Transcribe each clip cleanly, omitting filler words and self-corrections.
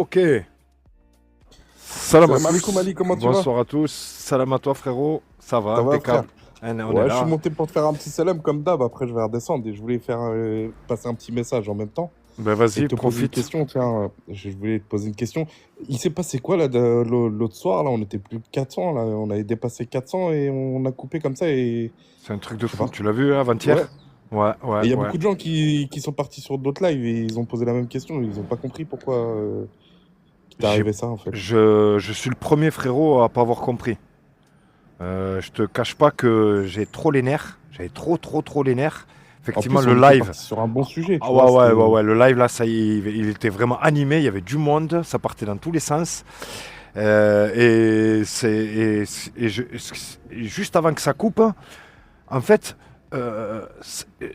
Ok. Salam à Salam alaikum tous. Ali, comment tu vas? Bonsoir à tous. Salam à toi, frérot. Ça va, Ça va, frère? impeccable. On est Ouais, je suis là. monté pour te faire un petit salam comme d'hab. Après, je vais redescendre et je voulais faire passer un petit message en même temps Ben et vas-y, te poser une profite. question. Tiens, je voulais te poser une question. Il s'est passé quoi là l'autre soir? Là, on était plus de 400. Là, on avait dépassé 400 et on a coupé comme ça. Et C'est un truc de je sais fou. pas. Tu l'as vu Ouais. avant-hier? Ouais, Et ouais, il y a ouais. beaucoup de gens qui sont partis sur d'autres lives et ils ont posé la même question. Ils n'ont pas compris pourquoi il t'est J'ai, arrivé ça en fait. je suis le premier frérot à pas avoir compris. Je te cache pas que j'ai trop les nerfs. J'avais trop les nerfs. En Effectivement, plus, le on était live. parti sur un bon sujet, Ah tu vois. C'était. ouais. Le live là, ça y est, il était vraiment animé. Il y avait du monde. Ça partait dans tous les sens. Et juste avant que ça coupe, en fait,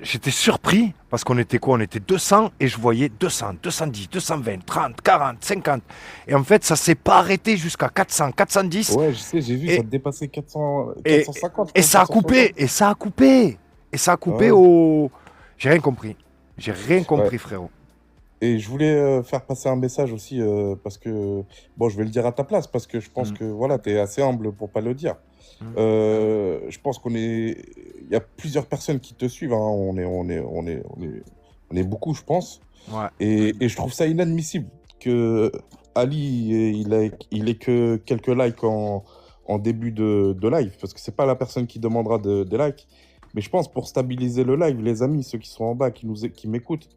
j'étais surpris parce qu'on était quoi? On était 200 et je voyais 200, 210, 220, 30, 40, 50. Et en fait, ça s'est pas arrêté jusqu'à 400, 410 Ouais, je sais, j'ai vu, ça et, dépassait 400, et, 450, je et pense, ça a 460. coupé, et ça a coupé, et ça a coupé Ouais, au. J'ai rien compris. J'ai rien ouais. compris, frérot. Et je voulais faire passer un message aussi parce que, bon, je vais le dire à ta place parce que je pense Mm, que, voilà, tu es assez humble pour pas le dire. mm. Je pense il y a plusieurs personnes qui te suivent, hein. On est beaucoup, je pense. Ouais. Et je trouve ça inadmissible que Ali, il ait que quelques likes en début de live, parce que c'est pas la personne qui demandera des likes. Mais je pense pour stabiliser le live, les amis, ceux qui sont en bas, qui m'écoutent,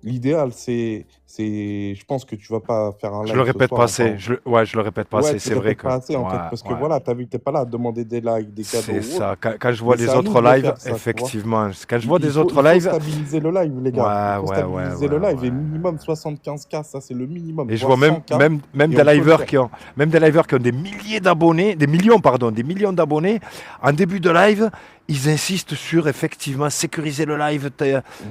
l'idéal, je pense que tu vas pas faire un Je le live ce répète soir pas en assez. parlant. Ouais, je le répète pas Ouais, assez. tu C'est vrai répètes que. pas assez en fait, Ouais, parce que ouais. voilà, t'as vu que t'es pas là à demander des likes, des cadeaux C'est ou autre. ça. Quand je vois Mais c'est des à nous autres de le lives, faire, ça, tu vois. effectivement. Quand je vois des autres Il faut lives, stabiliser le live, les gars. Il ouais, faut ouais, ouais, stabiliser le ouais, live. Et ouais. minimum 75K, ça c'est le minimum, Et je voire vois 100K. même Et des on peut le liveurs faire. qui ont, même des liveurs qui ont des milliers d'abonnés, des millions, pardon, des millions d'abonnés. En début de live, ils insistent sur effectivement sécuriser le live.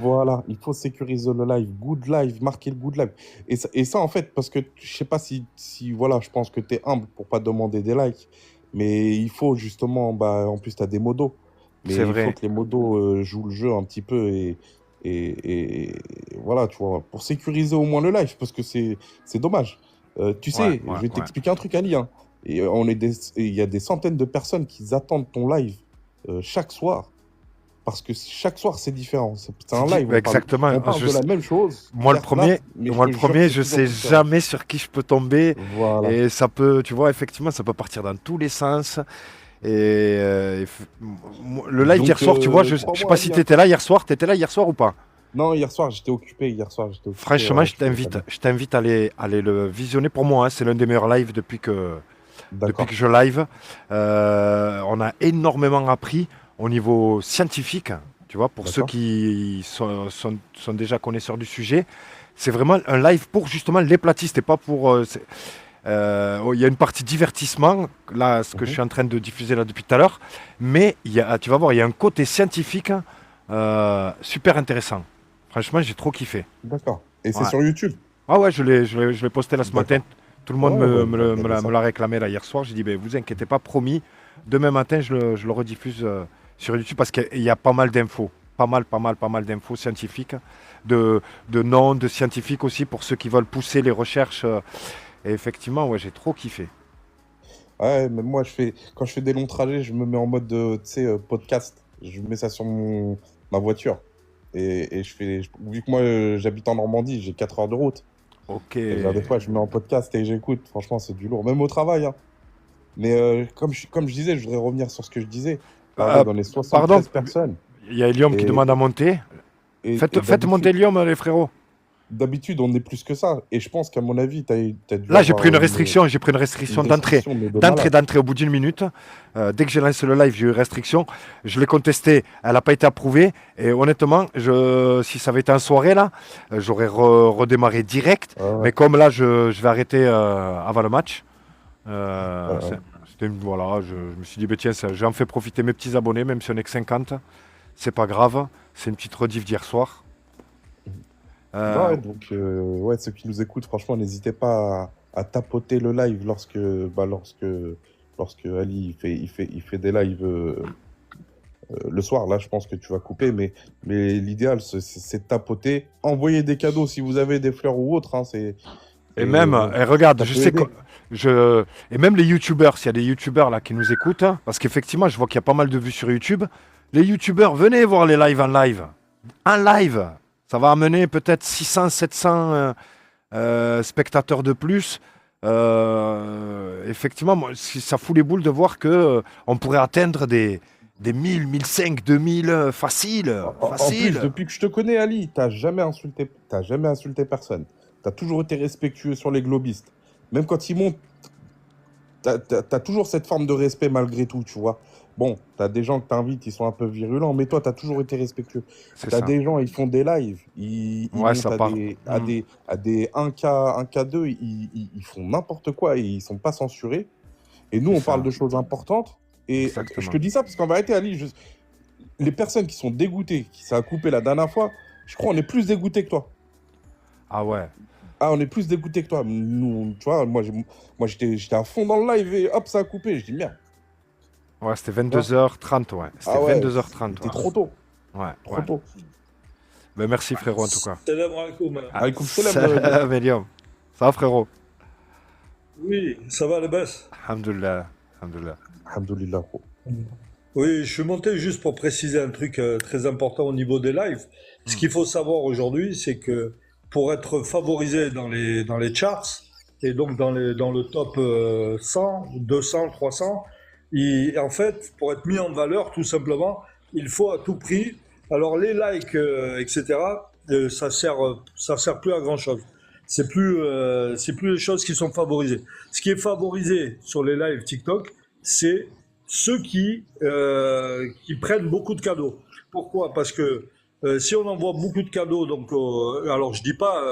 Voilà, il faut sécuriser le live. Good live, marquer le good live. Et ça, en fait, parce que je sais pas si voilà, je pense que tu es humble pour pas demander des likes. Mais il faut justement, bah, en plus, tu as des modos. C'est Mais il faut vrai. que les modos jouent le jeu un petit peu et voilà, tu vois, pour sécuriser au moins le live, parce que c'est dommage. Tu Ouais, sais, je ouais, vais ouais. t'expliquer un truc, Ali, hein. Et il y a des centaines de personnes qui attendent ton live chaque soir. Parce que chaque soir, c'est différent. C'est un live, Exactement. on parle de la même chose, Moi le certes premier, là, mais je moi le te jure que premier, c'est je toujours sais différent. jamais sur qui je peux tomber Voilà. et ça peut, tu vois, effectivement, ça peut partir dans tous les sens. Le live d'hier Donc, soir, tu vois, je sais crois-moi, pas si Ali, hein. t'étais là hier soir, t'étais là hier soir ou pas? Non, hier soir, j'étais occupé. Hier soir, j'étais occupé. Franchement, Ouais, je pouvais pas dire. je t'invite à aller le visionner. Pour moi, hein, c'est l'un des meilleurs lives depuis que D'accord. je live. On a énormément appris au niveau scientifique, tu vois, pour ceux D'accord. qui sont déjà connaisseurs du sujet. C'est vraiment un live pour justement les platistes et pas pour. Il y a une partie divertissement, là, ce que je Mhm. suis en train de diffuser là depuis tout à l'heure, mais tu vas voir, il y a un côté scientifique super intéressant. Franchement, j'ai trop kiffé. D'accord. Et c'est Ouais. sur YouTube. Ah ouais, je l'ai posté là ce matin. D'accord. Tout le monde Ouais, ouais, je vais regarder me ça. l'a réclamé là hier soir. J'ai dit, ben, vous inquiétez pas, promis. Demain matin, je le rediffuse sur YouTube parce qu'il y a pas mal d'infos. Pas mal d'infos scientifiques, de, de noms, de scientifiques aussi pour ceux qui veulent pousser les recherches. Et effectivement, ouais, j'ai trop kiffé. Ouais, mais moi, quand je fais des longs trajets, je me mets en mode, tu sais, podcast. Je mets ça sur ma voiture. Et vu que moi, j'habite en Normandie, j'ai 4 heures de route. Ok. Et ben, des fois, je mets en podcast et j'écoute. Franchement, c'est du lourd. Même au travail, hein. Mais comme je disais, je voudrais revenir sur ce que je disais. Euh, Pardon, dans les Pardon, 73 personnes. il y a Helium qui Et, demande à monter. et Faites monter d'habitude, Helium, les frérots. d'habitude, on est plus que ça. Et je pense qu'à mon avis, t'as dû Là, avoir j'ai pris une une restriction d'entrée. restriction, mais de malade. D'entrée au bout d'une minute. Dès que j'ai lancé le live, j'ai eu une restriction. Je l'ai contestée, elle n'a pas été approuvée. Et honnêtement, si ça avait été en soirée, là, j'aurais redémarré direct. Ouais, ouais, Mais comme là, je vais arrêter avant le match. ouais, ouais. Voilà, je me suis dit, bah, tiens, j'en fais profiter mes petits abonnés, même si on n'est que 50. C'est pas grave. C'est une petite rediff d'hier soir. Non, Euh, ouais, donc, ouais, ceux qui nous écoutent, franchement, n'hésitez pas à tapoter le live lorsque Ali il fait des lives le soir. Là, je pense que tu vas couper, mais l'idéal, c'est de tapoter. Envoyer des cadeaux si vous avez des fleurs ou autres, hein, Et même, Bon, et regarde, ça je peut sais que aider. et même les youtubeurs, s'il y a des youtubeurs là qui nous écoutent, hein, parce qu'effectivement, je vois qu'il y a pas mal de vues sur YouTube. Les youtubeurs, venez voir les lives en live. Un live, ça va amener peut-être 600, 700 spectateurs de plus. Effectivement, moi, ça fout les boules de voir que on pourrait atteindre des 1000, 1005, 2000 facile, En plus, facile. depuis que je te connais, Ali, t'as jamais insulté personne. T'as toujours été respectueux sur les globistes. Même quand ils montent, t'as toujours cette forme de respect malgré tout, tu vois. Bon, t'as des gens que t'invites, ils sont un peu virulents, mais toi, t'as toujours été respectueux. C'est T'as ça. des gens, ils font des lives, ils Ouais, montent ça à part. Hmm, à des 1K2, ils font n'importe quoi et ils sont pas censurés. Et nous, c'est on parle ça. de choses importantes. Et je te Exactement. dis ça parce qu'en vérité, Ali, les personnes qui sont dégoûtées, qui ça a coupé la dernière fois, je crois on est plus dégoûtés que toi. Ah ouais. Ah, on est plus dégoûtés que toi. Nous, tu vois, moi j'étais à fond dans le live et hop, ça a coupé. Je dis merde. Ouais, c'était Tu vois. 22h30, ouais. C'était Ah ouais, 22h30, c'était ouais. trop tôt. Ouais, Trop ouais. tôt. Ben, merci frérot en tout cas. Salam alaikum. Ah, Alaykoum salam, Guillaume. salam, Eliam. Ça va frérot? Oui, ça va les baisse. Alhamdulillah. Alhamdulillah. Alhamdoulilah, gros. Oui, je suis monté juste pour préciser un truc très important au niveau des lives. Ce Hmm. qu'il faut savoir aujourd'hui, c'est que pour être favorisé dans les charts et donc dans le top 100, 200, 300, en fait, pour être mis en valeur, tout simplement, il faut à tout prix. Alors les likes, etc., ça sert plus à grand chose. C'est plus les choses qui sont favorisées. Ce qui est favorisé sur les lives TikTok, c'est ceux qui prennent beaucoup de cadeaux. Pourquoi? Parce que si on envoie beaucoup de cadeaux, donc alors je dis pas,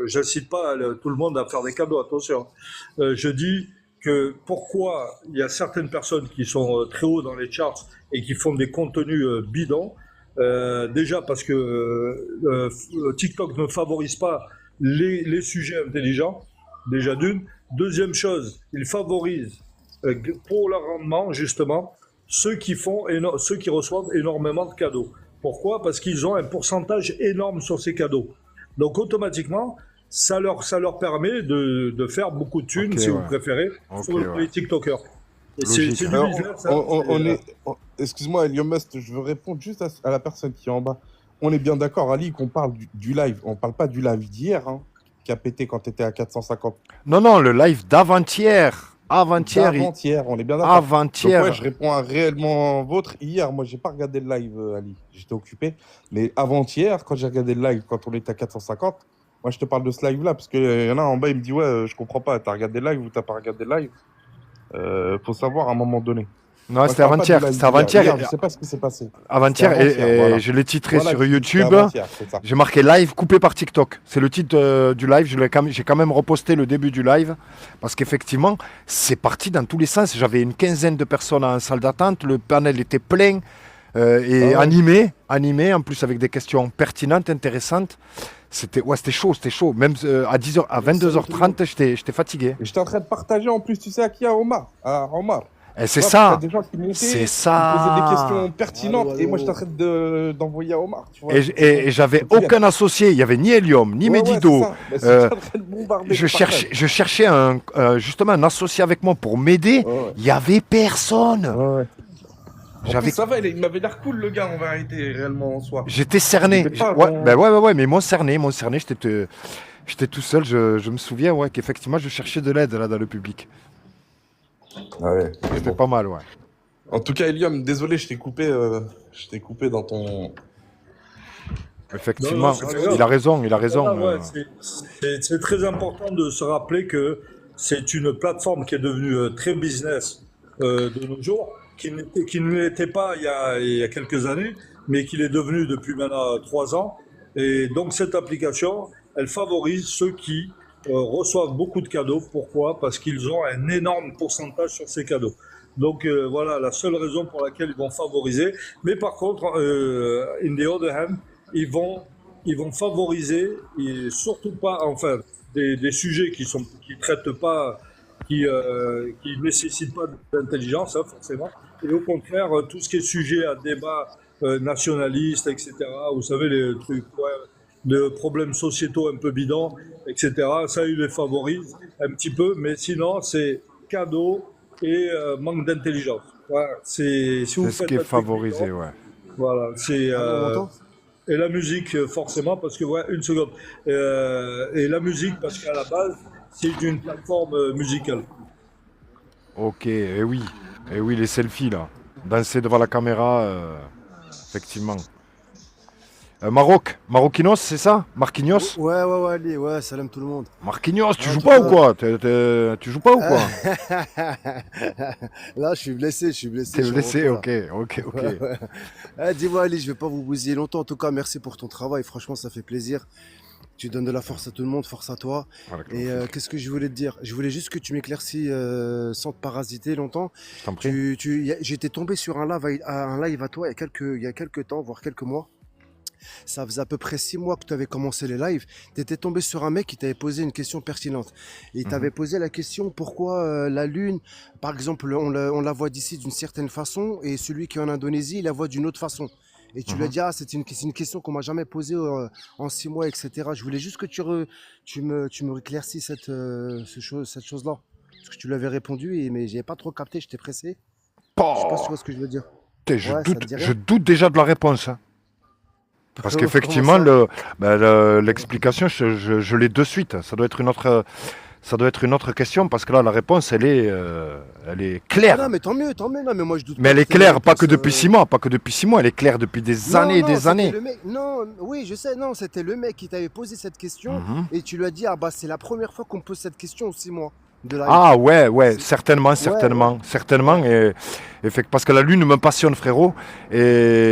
j'incite pas tout le monde à faire des cadeaux, attention. Je dis que pourquoi il y a certaines personnes qui sont très haut dans les charts et qui font des contenus bidons. Déjà parce que TikTok ne favorise pas les sujets intelligents, déjà d'une. Deuxième chose, il favorise pour leur rendement, justement, ceux qui reçoivent énormément de cadeaux. Pourquoi? Parce qu'ils ont un pourcentage énorme sur ces cadeaux. Donc, automatiquement, ça leur permet de faire beaucoup de Ok, thunes, si vous ouais. préférez, Ok, sur ouais. les TikTokers. Et Logique. c'est du Alors, business, hein. excuse-moi, Eliom Must, je veux répondre juste à la personne qui est en bas. On est bien d'accord, Ali, qu'on parle du live. On parle pas du live d'hier, hein, qui a pété quand tu étais à 450. Non, non, le live d'avant-hier. Avant-hier, D'avant-hier, on est bien d'accord. Donc ouais, avant-hier. je réponds à réellement vôtre. Hier, moi, j'ai pas regardé le live, Ali. J'étais occupé. Mais avant-hier, quand j'ai regardé le live, quand on était à 450, moi, je te parle de ce live-là, parce qu'il y en a en bas, il me dit, ouais, je comprends pas, t'as regardé le live ou t'as pas regardé le live. Faut savoir à un moment donné. Non, Moi, je c'était parle pas du avant-hier. live C'était d'hier. avant-hier. Hier, je sais pas ce qui s'est passé. C'était Avant-hier, avant-hier, et voilà. je l'ai titré Voilà, sur c'était YouTube. avant-hier, c'est ça. J'ai marqué live coupé par TikTok. C'est le titre du live. J'ai quand même reposté le début du live parce qu'effectivement, c'est parti dans tous les sens. J'avais une quinzaine de personnes en salle d'attente. Le panel était plein et Ah ouais. animé en plus avec des questions pertinentes, intéressantes. C'était chaud, c'était chaud. Même à 10h, à Salut tout le monde. 22h30, j'étais fatigué. Et j'étais en train de partager en plus, tu sais, à qui? À Omar. À Omar. Et Tu c'est vois, parce qu'il y a ça, des gens qui montaient, c'est qui posaient des questions ça. pertinentes, Allô, et moi j'étais en allô. train d'envoyer à Omar, tu vois. Et j'avais Donc, hier. aucun associé. Il n'y avait ni Helium, ni Ouais, ouais, c'est Medido. ça. Bah, Euh, j'étais en train de bombarder je les partages. cherchais justement un associé avec moi pour m'aider. Ouais, ouais. Il n'y avait personne. Ouais, ouais. En J'avais, plus, ça va, il m'avait l'air cool, le gars, en vérité, réellement, en soi. j'étais Il cerné. était pas Ouais, ben dans... ouais, mais ils m'ont cerné. J'étais tout seul. Je me souviens, ouais, qu'effectivement, je cherchais de l'aide là dans le public. Ah ouais, mais C'était bon. pas mal, ouais. En tout cas, Elium, désolé, je t'ai coupé dans ton... Non, non, Effectivement, c'est pas il grave. a raison, il a Ah, raison. ouais, c'est très important de se rappeler que c'est une plateforme qui est devenue très business de nos jours, qui ne l'était pas il y a quelques années, mais qui l'est devenue depuis maintenant 3 ans. Et donc cette application, elle favorise ceux qui reçoivent beaucoup de cadeaux. Pourquoi? Parce qu'ils ont un énorme pourcentage sur ces cadeaux. Donc voilà la seule raison pour laquelle ils vont favoriser. Mais par contre, in the other hand, ils vont ils vont favoriser et surtout pas, enfin, des sujets qui traitent pas, qui nécessitent pas d'intelligence, hein, forcément. Et au contraire, tout ce qui est sujet à débat nationaliste, etc. Vous savez, les trucs, ouais, de problèmes sociétaux un peu bidons, etc. Ça, il les favorise un petit peu, mais sinon, c'est cadeau et manque d'intelligence. Voilà, si vous C'est ce qui faites est un truc favorisé, bidon, ouais. voilà, c'est Allô, on m'entend? et la musique forcément parce que ouais, une seconde. Et la musique parce qu'à la base, c'est une plateforme musicale. Ok, et oui, les selfies là. Danser devant la caméra, effectivement. Maroc, Maroquinos, c'est ça? Marquinhos? Ouais, ouais, ouais, Ali, ouais, salam tout le monde. Marquinhos, tu En joues tout pas ou cas, quoi? Tu joues pas ou quoi? là, je suis blessé, T'es je suis au blessé, repos là. ok, ok, ok. Ouais, ouais. Dis-moi, Ali, je vais pas vous bousiller longtemps. En tout cas, merci pour ton travail. Franchement, ça fait plaisir. Tu donnes de la force à tout le monde, force à toi. Voilà, Et qu'est-ce que je voulais te dire? Je voulais juste que tu m'éclaircis sans te parasiter longtemps. je t'en prie. J'étais tombé sur un live à toi il y a quelques temps, voire quelques mois. Ça faisait à peu près 6 mois que tu avais commencé les lives. Tu étais tombé sur un mec qui t'avait posé une question pertinente. Et il Mhm, t'avait posé la question pourquoi la Lune, par exemple, on la voit d'ici d'une certaine façon et celui qui est en Indonésie, il la voit d'une autre façon. Et tu lui as mhm. dit, ah, c'est une question qu'on m'a jamais posée en 6 mois, etc. Je voulais juste que tu me éclaircis cette chose-là. Parce que tu lui avais répondu, mais j'ai pas trop capté, j'étais pressé. Je sais pas si tu Pouah, vois ce que je veux dire. putain, Ouais, ça te dit je rien? doute déjà de la réponse, hein. Parce Comment qu'effectivement, ça? l'explication, je l'ai de suite. Ça doit être une autre question parce que là, la réponse, elle est Ah non, claire. mais tant mieux. Non, mais moi, je doute Mais pas elle que est c'était la claire, pas que réponse. depuis 6 mois, pas que depuis 6 mois, elle est claire depuis des Non, années et non, des c'était années. le mec. Non, oui, je sais, non, c'était le mec qui t'avait posé cette question Mhm. et tu lui as dit, ah bah, c'est la première fois qu'on me pose cette question en 6 mois de live. Ah ouais, C'est- certainement, Ouais, ouais, certainement. ouais, Parce que la Lune me passionne, frérot.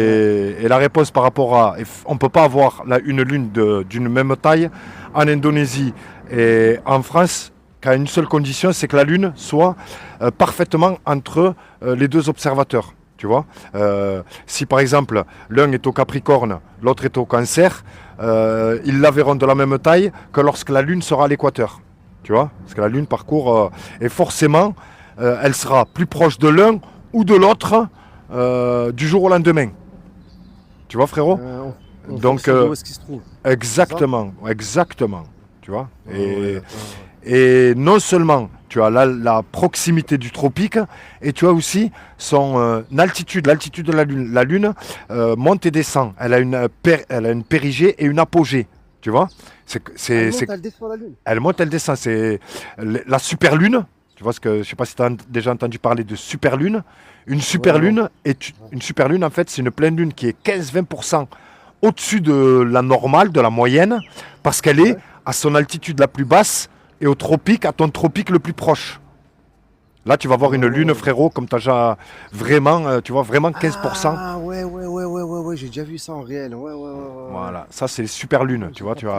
ouais. Et la réponse par rapport à... On peut pas avoir une Lune d'une même taille en Indonésie et en France qu'à une seule condition, c'est que la Lune soit parfaitement entre les deux observateurs. Tu vois. Si par exemple l'un est au Capricorne, l'autre est au Cancer, ils la verront de la même taille que lorsque la Lune sera à l'équateur. Tu vois. Parce que la Lune parcourt... et forcément, elle sera plus proche de l'un ou de l'autre du jour au lendemain. Tu vois, frérot? En Donc, fonction de où est-ce qu'il se trouve, c'est ça? exactement, exactement. Tu vois? Ah ouais, d'accord. Et non seulement tu as la proximité du tropique, et tu as aussi son altitude, l'altitude de la Lune. La Lune monte et descend. Elle a une périgée et une apogée. Tu vois? C'est, Elle c'est, monte, c'est- elle descend la lune. Elle monte, elle descend. C'est la super lune. Tu vois ce que je sais pas si tu as déjà entendu parler de super lune. Une Ouais, super non. lune une super lune en fait, c'est une pleine lune qui est 15-20% au-dessus de la normale, de la moyenne, parce qu'elle est Ouais. à son altitude la plus basse et au tropique, à ton tropique le plus proche. Là, tu vas voir une lune, Ouais. frérot, comme tu as déjà vraiment, tu vois, vraiment 15%. Ah ouais, j'ai déjà vu ça en réel. Ouais. Voilà, ça c'est les super lunes, Ouais, tu j'ai vois, capté.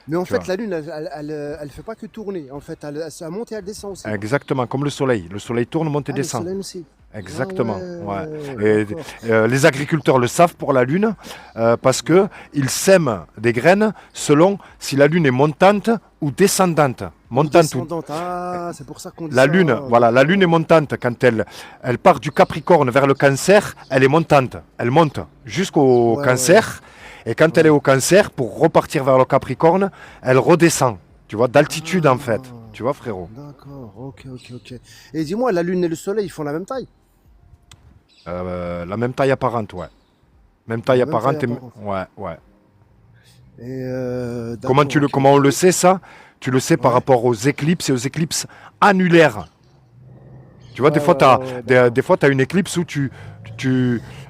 Mais en tu fait, vois. la lune, elle fait pas que tourner. En fait, elle monte et elle descend aussi. Exactement, comme le soleil. Le soleil tourne, monte et Ah, le descend. soleil aussi. Ah Exactement, ouais. ouais, Et d'accord. les agriculteurs le savent pour la Lune, parce que ils sèment des graines selon si la Lune est montante ou descendante. Ou Montante ou descendante. Ah, c'est pour ça qu'on dit la ça. Lune, voilà, la Lune est D'accord. montante quand elle part du Capricorne vers le Cancer, elle est montante, elle monte jusqu'au Ouais. Cancer, et quand elle est Ouais. au Cancer, pour repartir vers le Capricorne, elle redescend, tu vois, d'altitude en fait, Ah, tu vois, frérot. d'accord. Ok. Et dis-moi, la lune et le soleil, ils font la même taille? La même taille apparente, ouais. Même taille La même taille apparente, apparente. ouais. Et Comment, d'accord, comment on le ok. sait ça? Tu le sais par Ouais. rapport aux éclipses et aux éclipses annulaires. Tu vois, Ouais, d'accord. des fois, t'as une éclipse où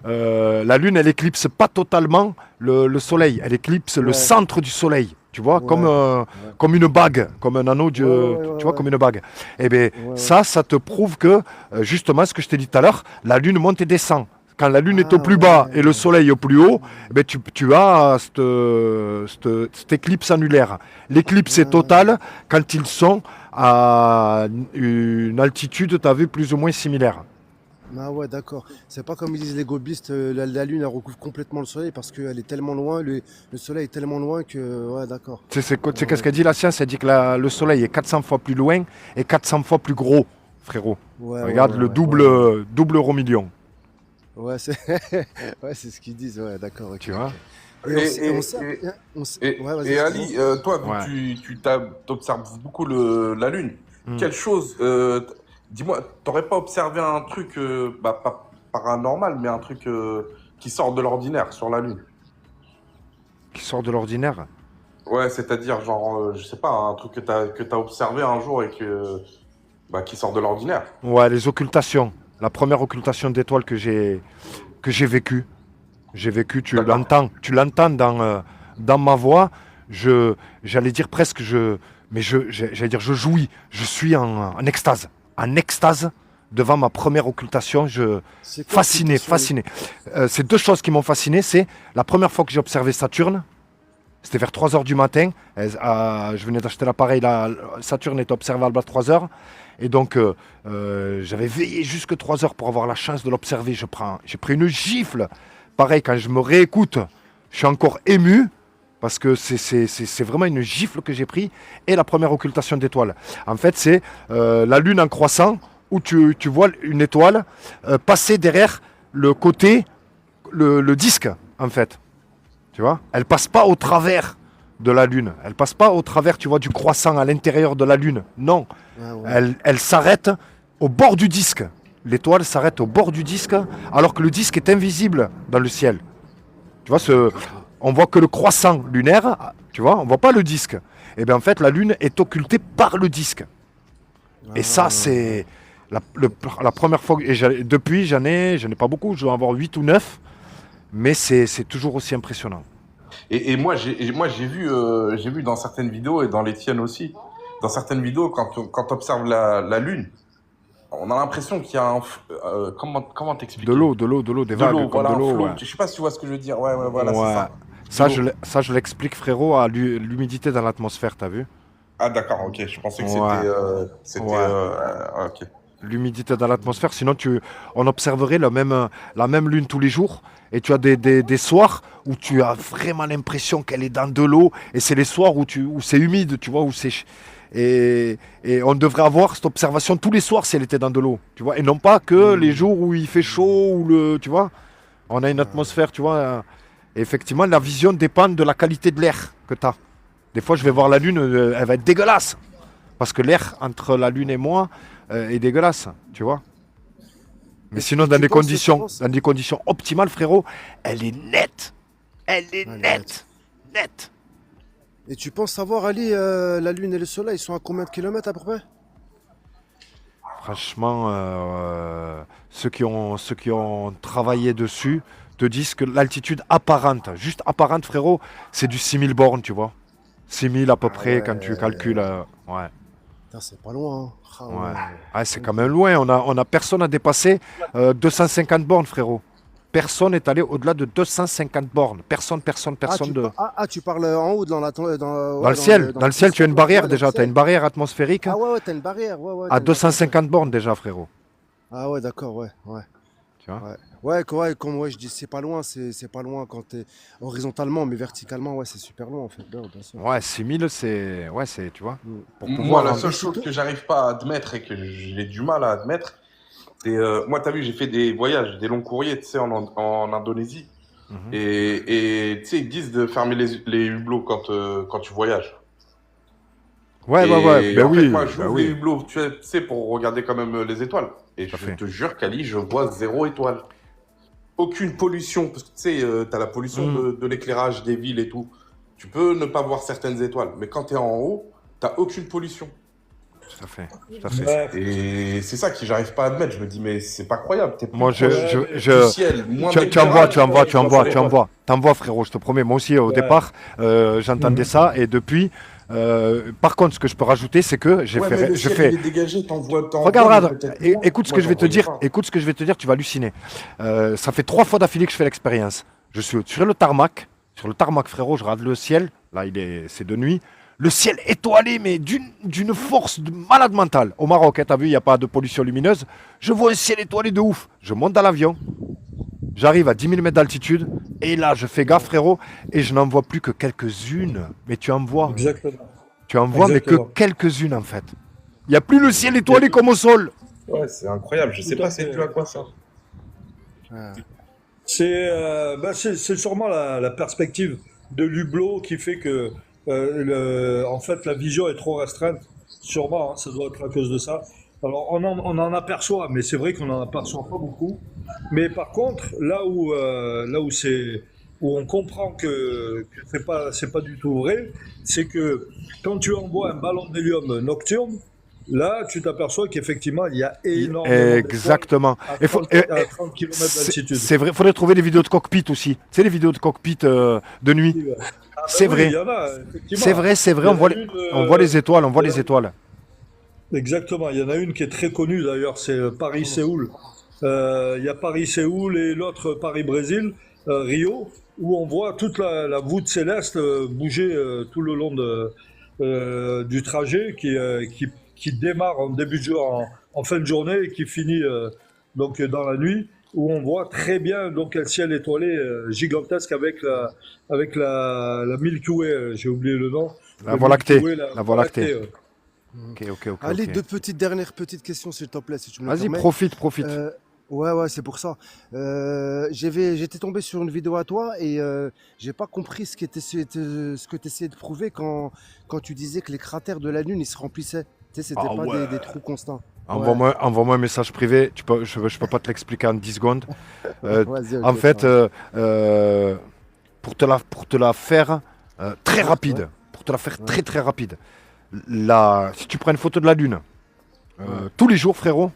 la Lune, elle éclipse pas totalement le Soleil. Elle éclipse le Ouais, centre du Soleil. Tu vois, ouais, ouais. comme une bague, comme un anneau, tu vois, comme une bague. Eh bien, Ouais. ça te prouve que, justement, ce que je t'ai dit tout à l'heure, la Lune monte et descend. Quand la Lune est au Ah plus bas et le ouais. Soleil au plus haut, eh ben, tu as cette éclipse annulaire. L'éclipse est Ah, totale quand ils sont à une altitude, tu as vu, plus ou moins similaire. ah ouais, d'accord. C'est pas comme ils disent les gobistes, la lune elle recouvre complètement le soleil parce qu'elle est tellement loin, le soleil est tellement loin que. Ouais, d'accord. C'est qu'est-ce Ouais, qu'elle dit la science? Elle dit que le Soleil est 400 fois plus loin et 400 fois plus gros, frérot. Regarde le ouais. double euro million, Ouais, c'est ouais, c'est ce qu'ils disent, ouais, d'accord, ok, tu vois. ok. Et on sait, ouais, vas-y, Et excuse-moi. Ali, toi, vu Ouais. que tu observes beaucoup la Lune, Hmm. quelle chose, dis-moi, t'aurais pas observé un truc, pas paranormal, mais un truc qui sort de l'ordinaire sur la Lune? Qui sort de l'ordinaire. Ouais, c'est-à-dire, genre, je sais pas, un truc que t'as observé un jour et qui sort de l'ordinaire. Ouais, les occultations. La première occultation d'étoiles que j'ai vécue. J'ai vécu, D'accord. tu l'entends dans ma voix. J'allais dire presque, j'allais dire, je jouis. Je suis en extase devant ma première occultation. C'est quoi Fasciné, l'occultation? fasciné. C'est deux choses qui m'ont fasciné. C'est la première fois que j'ai observé Saturne. C'était vers 3 heures du matin. Je venais d'acheter l'appareil. Saturne était observable à 3 heures. Et donc, j'avais veillé jusque 3 heures pour avoir la chance de l'observer. J'ai pris une gifle. Pareil, quand je me réécoute, je suis encore ému. Parce que c'est vraiment une gifle que j'ai pris. Et la première occultation d'étoiles. En fait, c'est la Lune en croissant, où tu vois une étoile passer derrière le côté, le disque, en fait. Tu vois, elle passe pas au travers de la Lune. Elle passe pas au travers, tu vois, du croissant à l'intérieur de la Lune. Non, Ah ouais. elle s'arrête au bord du disque. L'étoile s'arrête au bord du disque, alors que le disque est invisible dans le ciel. Tu vois, on voit que le croissant lunaire, tu vois, on voit pas le disque. Et bien en fait, la Lune est occultée par le disque. Et ça, Ah, c'est la première fois. Depuis, j'en ai pas beaucoup, je dois en avoir 8 ou 9. Mais c'est toujours aussi impressionnant. Et moi, j'ai vu dans certaines vidéos et dans les tiennes aussi, dans certaines vidéos, quand tu observes la Lune, on a l'impression qu'il y a comment De t'expliquer? l'eau, des De vagues l'eau, comme voilà, de un l'eau, flot. ouais. Je sais pas si tu vois ce que je veux dire. Ouais, ouais, voilà, c'est Ouais. ça. De l'eau. Ça, je l'explique, frérot, à l'humidité dans l'atmosphère, t'as vu? Ah, d'accord, ok. Je pensais que Ouais, ouais. ok. L'humidité dans l'atmosphère, sinon on observerait la même lune tous les jours. Et tu as des soirs où tu as vraiment l'impression qu'elle est dans de l'eau. Et c'est les soirs où c'est humide, tu vois, et on devrait avoir cette observation tous les soirs si elle était dans de l'eau, tu vois. Et non pas que les jours où il fait chaud, tu vois. On a une atmosphère, tu vois. Et effectivement, la vision dépend de la qualité de l'air que tu as. Des fois, je vais voir la lune, elle va être dégueulasse. Parce que l'air entre la lune et moi est dégueulasse, tu vois. Mais Et sinon, tu penses, dans des conditions optimales, frérot, elle est nette. Elle est ouais, nette. Nette. et tu penses savoir, Ali, la Lune et le Soleil, ils sont à combien de kilomètres à peu près? Franchement, ceux qui ont travaillé dessus te disent que l'altitude apparente, juste apparente, frérot, c'est du 6000 bornes, tu vois. 6000 à peu Ah près quand tu calcules. ouais, Ouais. putain, c'est pas loin, hein. Ah Ouais. ouais. Ouais, c'est quand Ok. même loin. On a personne à dépasser 250 bornes, frérot. Personne n'est allé au-delà de 250 bornes. Personne de. Tu parles en haut, Dans ouais, le ciel, dans dans le ciel, tu as une ouais, barrière dans le déjà. Tu as ciel. une barrière atmosphérique Ah ouais, ouais, t'as une barrière, ouais, ouais, à t'as une barrière. 250 bornes déjà, frérot. Ah ouais, d'accord, ouais, ouais. Tu vois? Ouais, ouais, comme ouais, je dis, c'est pas loin quand t'es horizontalement, mais verticalement, ouais, c'est super loin en fait, bien sûr. Ouais, 6000, c'est. Ouais, c'est. Tu vois? Mm. Pour Moi, pouvoir. la Et seule chose surtout, que j'arrive pas à admettre et que j'ai du mal à admettre, c'est, moi, t'as vu, j'ai fait des voyages, des longs courriers, tu sais, en Indonésie. Mhm. Et tu sais, ils disent de fermer les hublots quand tu voyages. Ouais, ouais, ouais. Et Ben en fait, oui, moi, ben j'ouvre les oui. hublots, tu sais, pour regarder quand même les étoiles. Et Tout à je fait. te jure, Kali, je vois zéro étoile. Aucune pollution. Parce que tu sais, t'as la pollution Mhm. de l'éclairage des villes et tout. Tu peux ne pas voir certaines étoiles. Mais quand t'es en haut, t'as aucune pollution. Tout à fait. Tout à fait. Ouais, Et c'est ça que j'arrive pas à admettre. Je me dis, mais c'est pas croyable. T'es plus Moi, proche ouais, mais du ciel, moins tu envoies, d'éclairage. Tu vois pas l'étoile. t'envoies, frérot, je te promets. Moi aussi, au ouais. départ, j'entendais ça et depuis. Par contre, ce que je peux rajouter, c'est que Ouais, mais le ciel, il est dégagé. Regarde, mais regarde, peut-être moins. écoute ce Moi, que je j'en vais te voyais dire. pas. Écoute ce que je vais te dire, tu vas halluciner. Ça fait 3 fois d'affilée que je fais l'expérience. Je suis sur le tarmac, frérot, je regarde le ciel. Là, c'est de nuit. Le ciel étoilé, mais d'une force de malade mentale. Au Maroc, hein, t'as vu, il n'y a pas de pollution lumineuse. Je vois un ciel étoilé de ouf. Je monte dans l'avion. J'arrive à 10 000 mètres d'altitude. Et là, je fais gaffe, frérot. Et je n'en vois plus que quelques-unes. Mais tu en vois. Exactement. Tu en vois, mais que Exactement. quelques-unes, en fait. Il n'y a plus le ciel étoilé Et- comme au sol. Ouais, c'est incroyable. Je sais Tout à pas c'est fait. dû à quoi ça. ouais. C'est sûrement la perspective de l'hublot qui fait que en fait la vision est trop restreinte. Sûrement, hein, ça doit être à cause de ça. Alors on en aperçoit, mais c'est vrai qu'on en aperçoit pas beaucoup. Mais par contre, là où c'est où on comprend que c'est pas du tout vrai, c'est que quand tu envoies un ballon d'hélium nocturne, là tu t'aperçois qu'effectivement il y a énormément d'étoiles Exactement. à Et faut- 30, et- à et 30 km c'est d'altitude. c'est vrai, faudrait trouver des vidéos de cockpit aussi. Tu sais, les vidéos de cockpit de nuit. Ah ben C'est oui, il vrai. y en a, C'est effectivement. vrai, c'est vrai. Il y en a une, On voit les étoiles, on il voit y en les a- étoiles. exactement, il y en a une qui est très connue d'ailleurs, c'est Paris-Séoul. Il y a Paris-Séoul et l'autre Paris-Brésil, Rio, où on voit toute la voûte céleste bouger tout le long du trajet qui démarre en début de jour, en fin de journée et qui finit donc dans la nuit, où on voit très bien donc un ciel étoilé gigantesque avec la Milky Way, j'ai oublié le nom, La le Voie Milky lactée. Way, La Voie lactée. Mhm. Ok, ok, ok, Allez, ok. dernières petites questions, s'il te plaît, si tu me le Vas-y, permets. profite, profite. Euh, ouais, c'est pour ça. J'étais tombé sur une vidéo à toi et j'ai pas compris ce que tu essayais de prouver quand tu disais que les cratères de la Lune ils se remplissaient. Tu sais, c'était Ah pas ouais. des trous constants. Ouais, Envoie-moi un message privé. Je peux pas te l'expliquer en 10 secondes. Euh, vas-y, en ok, ça fait, marche. pour te la faire très Ouais, rapide, pour te la faire ouais, très très rapide, si tu prends une photo de la Lune, ouais, tous les jours, frérot,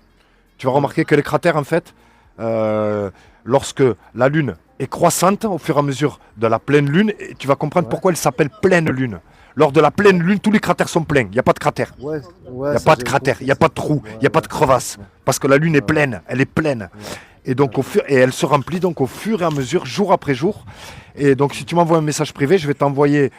tu vas ouais, remarquer que les cratères, en fait, euh, lorsque la Lune est croissante au fur et à mesure de la pleine Lune, et tu vas comprendre ouais, pourquoi elle s'appelle pleine Lune. Lors de la pleine ouais, Lune, tous les cratères sont pleins. Il n'y a pas de cratères. ouais, Il ouais, n'y a ça pas de j'avais cratères, il compris n'y a ça. pas de trous, il Ouais, n'y a pas ouais, de crevasses. ouais, Parce que la Lune est ouais, ouais, pleine, elle est pleine. ouais, Et donc ouais. et elle se remplit donc au fur et à mesure, jour après jour. Et donc si tu m'envoies un message privé, je vais t'envoyer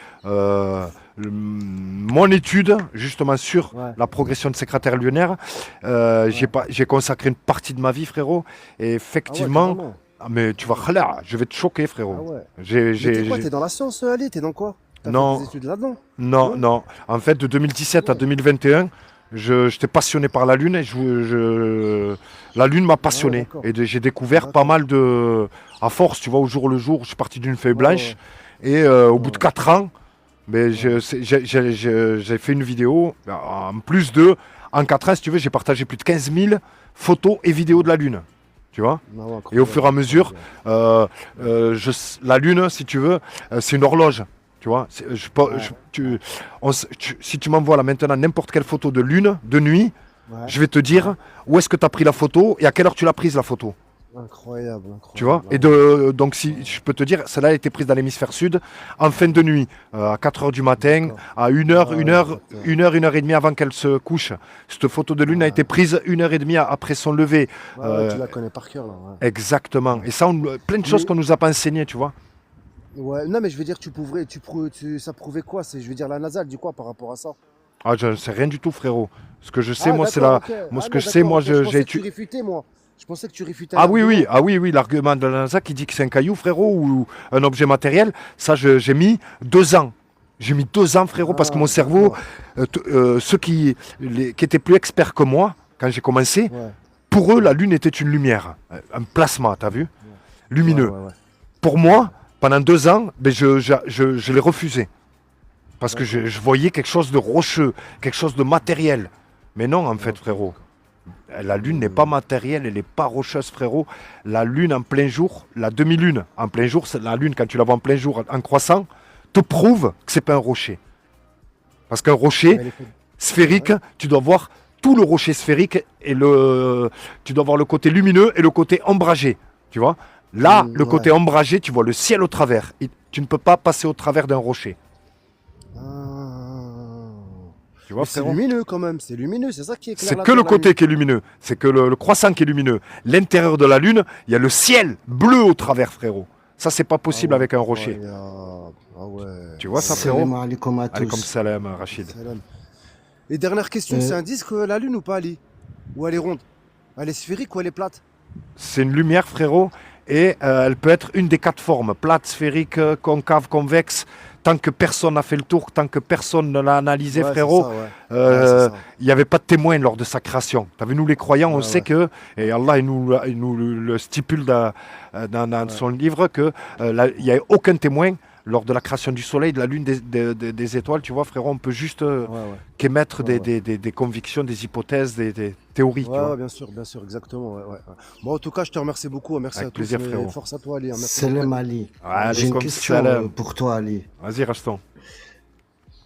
mon étude justement sur Ouais, la progression de ces cratères lunaires. ouais. J'ai consacré une partie de ma vie, frérot. Et Ah ouais, effectivement, carrément. ah, mais tu vas là, je vais te choquer, Ah frérot. ouais. J'ai, Mais t'es j'ai- quoi? j'ai- T'es dans la science, Ali? T'es dans quoi? T'as fait tes Non, études là-dedans? non, Non? non. En fait, de 2017 à Ouais. 2021, j'étais passionné par la Lune et la Lune m'a Ah ouais, passionné. d'accord. Et j'ai découvert pas D'accord. mal de. À force, tu vois, au jour le jour, je suis parti d'une feuille Ouais, blanche. ouais, Et au bout de ouais, 4 ans, mais ouais. j'ai fait une vidéo. En plus de. En 4 ans, si tu veux, j'ai partagé plus de 15 000 photos et vidéos de la Lune. Tu vois? Ah ouais, Et au fur et incroyable, à mesure, incroyable. euh, la Lune, si tu veux, c'est une horloge. Tu vois, Ouais, si tu m'envoies là maintenant n'importe quelle photo de Lune, de nuit, ouais, je vais te ouais. dire où est-ce que tu as pris la photo et à quelle heure tu l'as prise la photo. Incroyable, Tu vois? incroyable. Ah Et ouais. donc, si je peux te dire, celle-là a été prise dans l'hémisphère sud en fin de nuit, à 4 heures du matin, D'accord. à Ah ouais, exactement. une heure et demie avant qu'elle se couche. Cette photo de Lune a été Ah, prise une heure et demie après son lever. ouais, ouais, Euh, tu la connais par cœur là. Ouais. Exactement. Ouais. Et ça, plein de choses Mais qu'on nous a pas enseignées, tu vois. ouais, non, mais je veux dire, ça prouvait quoi? Je veux dire, la NASA, elle dit quoi par rapport à ça? Ah, je ne sais rien du tout, frérot. Ce que je sais, Ah, moi, c'est d'accord, la. ok. Moi, ce Ah que non, je sais, d'accord, moi, ok. Je j'ai pensais que tu étudié. réfutais, moi. Je pensais que tu réfutais Ah oui, oui, l'argument. ah oui, oui, l'argument de la NASA qui dit que c'est un caillou, frérot, ou un objet matériel, ça, j'ai mis 2 ans. J'ai mis 2 ans, frérot, parce que mon Ah, cerveau, d'accord. ceux qui étaient plus experts que moi, quand j'ai commencé, Ouais, pour eux, la Lune était une lumière, un plasma, t'as vu? ouais, Lumineux. ouais, ouais. Pour Ouais. moi, pendant 2 ans, ben, je l'ai refusé. Parce que D'accord. je voyais quelque chose de rocheux, quelque chose de matériel. Mais non, en fait, Ok, frérot. d'accord. La Lune n'est pas Hmm. matérielle, elle n'est pas rocheuse, frérot. La Lune en plein jour, la demi-lune en plein jour, la Lune, quand tu la vois en plein jour, en croissant, te prouve que c'est pas un rocher. Parce qu'un rocher Mais elle est faite. sphérique, Ouais. tu dois voir tout le rocher sphérique et tu dois voir le côté lumineux et le côté ombragé. Tu vois? Là, le côté Ouais. ombragé, tu vois le ciel au travers. Et tu ne peux pas passer au travers d'un rocher. Ah. Tu Mais vois, c'est frérot? lumineux quand même. C'est lumineux. C'est ça qui éclaire C'est que le la nuit. côté qui est lumineux. C'est que le croissant qui est lumineux. L'intérieur de la Lune, il y a le ciel bleu au travers, frérot. Ça, c'est pas Ah possible ouais, avec un rocher. incroyable. Ah ouais. Tu vois ça, Ah ouais. frérot? Salam alaikum à Allez, comme tous. salam, Rachid. Salam. Et dernière question, c'est Euh, un disque la Lune ou pas, Ali? Ou elle est ronde? Elle est sphérique ou elle est plate? C'est une lumière, frérot, et elle peut être une des 4 formes. Plate, sphérique, concave, convexe. tant que personne n'a fait le tour, tant que personne ne l'a analysé, Ouais, c'est frérot, ça, ouais. Ouais, euh, c'est ça. il n'y avait pas de témoin lors de sa création. T'as vu, nous les croyants, on Ouais, sait ouais. que, et Allah il nous le stipule dans Ouais. son livre, que il n'y a aucun témoin lors de la création du soleil, de la lune, des étoiles. Tu vois, frérot, on peut juste Ouais, ouais. qu'émettre Ouais, ouais. des convictions, des hypothèses, des théories, tu Ouais, vois. ouais, bien sûr, exactement. Ouais, ouais, ouais. Bon, en tout cas, je te remercie beaucoup. Merci Avec à tous. plaisir, Mais frérot. force à toi, Ali, hein. Merci Salam beaucoup. Ali. Allez, J'ai une comme question salam. pour toi, Ali. Vas-y, Rachton.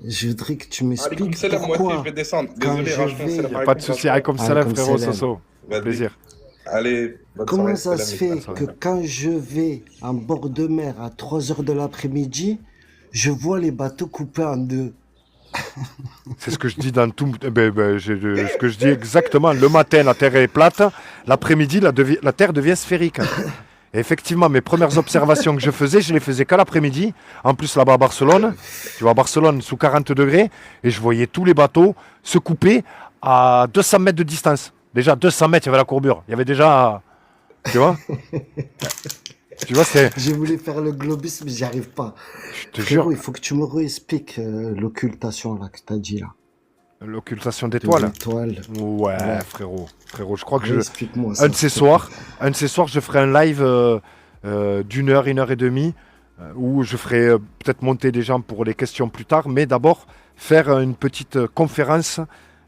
Je voudrais que tu Alaykoum m'expliques salam, moi aussi je pourquoi, vais descendre. quand Désolé, je Rachton, vais... salam Pas de alaikum, souci, Rachton. comme salam, Alaykoum frérot, salam. Soso. Vas-y. Plaisir. Allez, bonne Comment soirée, ça salam se alaikum. fait que quand je vais en bord de mer à 3 heures de l'après-midi, je vois les bateaux coupés en deux? C'est ce que je dis dans tout. Ce que je dis exactement. Le matin, la Terre est plate. L'après-midi, la Terre devient sphérique. Et effectivement, mes premières observations que je les faisais qu'à l'après-midi. En plus, là-bas à Barcelone, tu vois, Barcelone sous 40 degrés, et je voyais tous les bateaux se couper à 200 mètres de distance. Déjà, 200 mètres, il y avait la courbure. Il y avait déjà. Tu vois. Tu vois, c'est. Je voulais faire le globus, mais j'y arrive pas. Je te Frérot, jure, il faut que tu me réexpliques l'occultation là que tu as dit là. l'occultation De d'étoiles. l'étoile. Ouais, Ouais. frérot. Frérot, je crois que je. Explique-moi Un ça. de ces s'il te plaît. soirs, je ferai un live d'une heure, 1 heure et demie, où je ferai peut-être monter des gens pour les questions plus tard, mais d'abord faire une petite conférence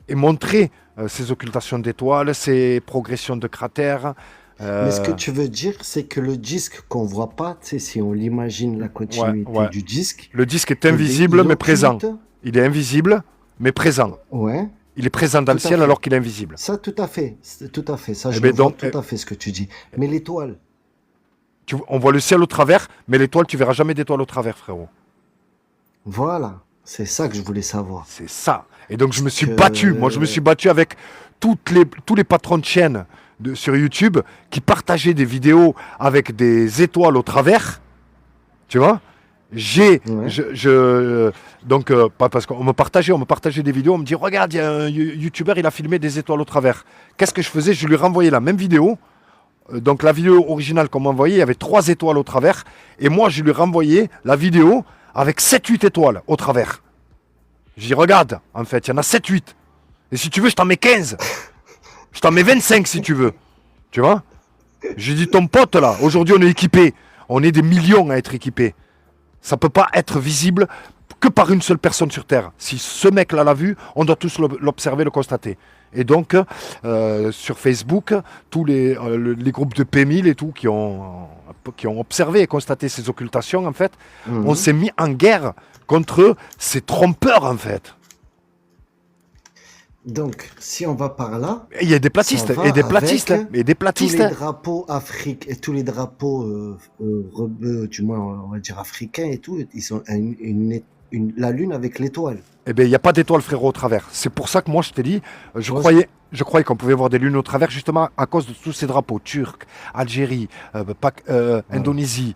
et montrer ces occultations d'étoiles, ces progressions de cratères. Mais ce que tu veux dire, c'est que le disque qu'on voit pas, tu sais, si on l'imagine la continuité ouais. du disque, Le disque est il invisible mais occulte- présent. Il est invisible mais présent. Ouais, Il est présent dans Tout le à ciel fait. alors qu'il est invisible. ça tout à fait, tout à fait, ça Eh je ben le vois donc, tout à fait ce que tu dis. Mais l'étoile, On voit le ciel au travers, mais l'étoile, tu verras jamais d'étoile au travers, frérot. voilà, c'est ça que je voulais savoir. C'est ça. Et donc je me suis que- battu. Moi, je me suis battu avec tous les patrons de chaînes sur YouTube qui partageaient des vidéos avec des étoiles au travers. Tu vois. Ouais. Donc pas parce qu'on me partageait des vidéos. On me dit regarde, il y a un YouTuber, il a filmé des étoiles au travers. Qu'est-ce que je faisais? Je lui renvoyais la même vidéo. Donc la vidéo originale qu'on m'a envoyée, il y avait 3 étoiles au travers. Et moi, je lui renvoyais la vidéo avec 7-8 étoiles au travers. Je dis, regarde, en fait, il y en a 7-8. Et si tu veux, je t'en mets 15. Je t'en mets 25 si tu veux. Tu vois? J'ai dit, ton pote là, aujourd'hui on est équipé. On est des millions à être équipés. Ça peut pas être visible que par une seule personne sur Terre. Si ce mec-là l'a vu, on doit tous l'observer, le constater. Et donc, sur Facebook, tous les groupes de P1000 et tout qui ont observé et constaté ces occultations, en fait, Mhm. on s'est mis en guerre contre ces trompeurs, en fait. Donc, si on va par là, Et il y a des platistes, Ça va et des platistes, avec et des tous platistes. les drapeaux Afrique et tous les drapeaux, du moins on va dire africains et tout, ils ont la lune avec l'étoile. Eh bien, il n'y a pas d'étoile, frérot, au travers. C'est pour ça que moi, je t'ai dit, je Ouais, croyais qu'on pouvait voir des lunes au travers, justement, à cause de tous ces drapeaux. Turcs, Algérie, Indonésie.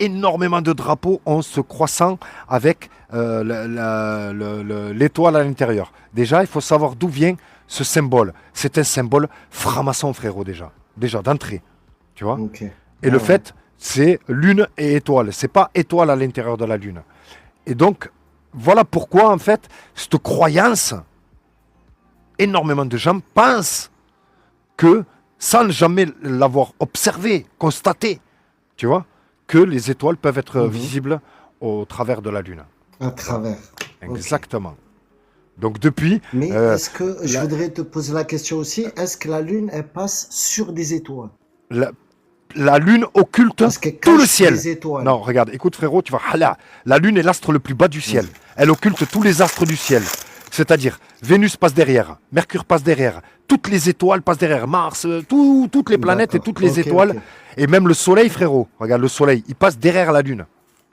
Énormément de drapeaux ont se croissant avec l'étoile à l'intérieur. Déjà, il faut savoir d'où vient ce symbole. C'est un symbole franc-maçon, frérot, déjà. Déjà, d'entrée. Tu vois? Ok. Et le Ouais. fait, c'est lune et étoile. C'est pas étoile à l'intérieur de la lune. Et donc, voilà pourquoi, en fait, cette croyance, énormément de gens pensent que, sans jamais l'avoir observé, constaté, tu vois, que les étoiles peuvent être Mhm. visibles au travers de la lune. À travers. Ok. Exactement. Donc, depuis, Mais Euh, est-ce que, je la- voudrais te poser la question aussi, est-ce que la lune, elle passe sur des étoiles? la lune occulte Est-ce qu'elle tout le cache ciel. des étoiles? Non, regarde, écoute frérot, tu vas hala. La lune est l'astre le plus bas du ciel. Elle occulte tous les astres du ciel. C'est-à-dire, Vénus passe derrière, Mercure passe derrière, toutes les étoiles passent derrière, Mars, toutes les planètes et D'accord. toutes les Ok, étoiles, ok. et même le soleil, frérot. Regarde, le soleil, il passe derrière la lune.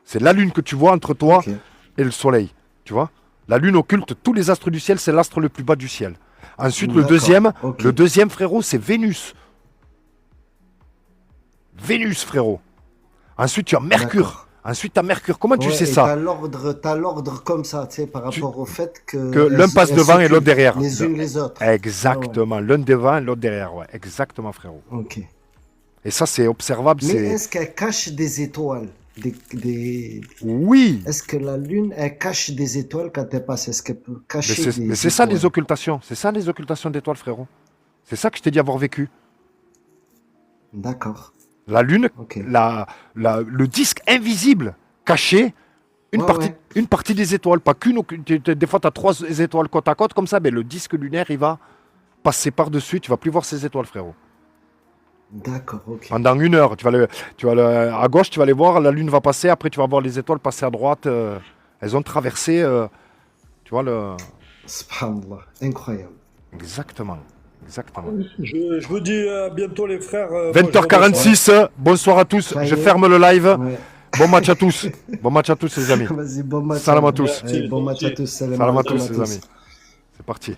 C'est la lune que tu vois entre toi Ok. et le soleil, tu vois. La lune occulte tous les astres du ciel, c'est l'astre le plus bas du ciel. Ensuite, D'accord, ok. le deuxième, frérot, c'est Vénus. Vénus, frérot. Ensuite, tu as Mercure. D'accord. Ensuite, tu as Mercure. Comment tu Ouais, sais et ça? t'as l'ordre comme ça, tu sais, par Tu- rapport au fait que Que l'un passe elles devant et l'autre s'occultent derrière. les unes les autres. Exactement. L'un devant et l'autre derrière. Ouais, exactement, frérot. Ok. Et ça, c'est observable. Mais C'est est-ce qu'elle cache des étoiles? Oui, Est-ce que la Lune, elle cache des étoiles quand elle passe? Est-ce qu'elle peut cacher des mais c'est ça les étoiles? occultations. C'est ça les occultations d'étoiles, frérot. C'est ça que je t'ai dit avoir vécu. D'accord. La Lune, Ok. le disque invisible caché, Ouais, ouais. une partie des étoiles, pas qu'une. Des fois, tu as 3 étoiles côte à côte comme ça, mais le disque lunaire, il va passer par-dessus. Tu vas plus voir ces étoiles, frérot. D'accord, ok. Pendant 1 heure, à gauche, tu vas les voir, la Lune va passer, après, tu vas voir les étoiles passer à droite. Elles ont traversé, tu vois, Subhanallah. Incroyable. Exactement. Exactement. Je vous dis à bientôt les frères. Moi, je redescends. 20h46, bonsoir à tous. Ça y Je est. ferme le live. Ouais. Bon match à tous. Bon match à tous, les amis. Vas-y, bon match. Salam à vous. tous. Allez, bon match à tous. Salam Salam à alaikum tous, les amis. C'est parti.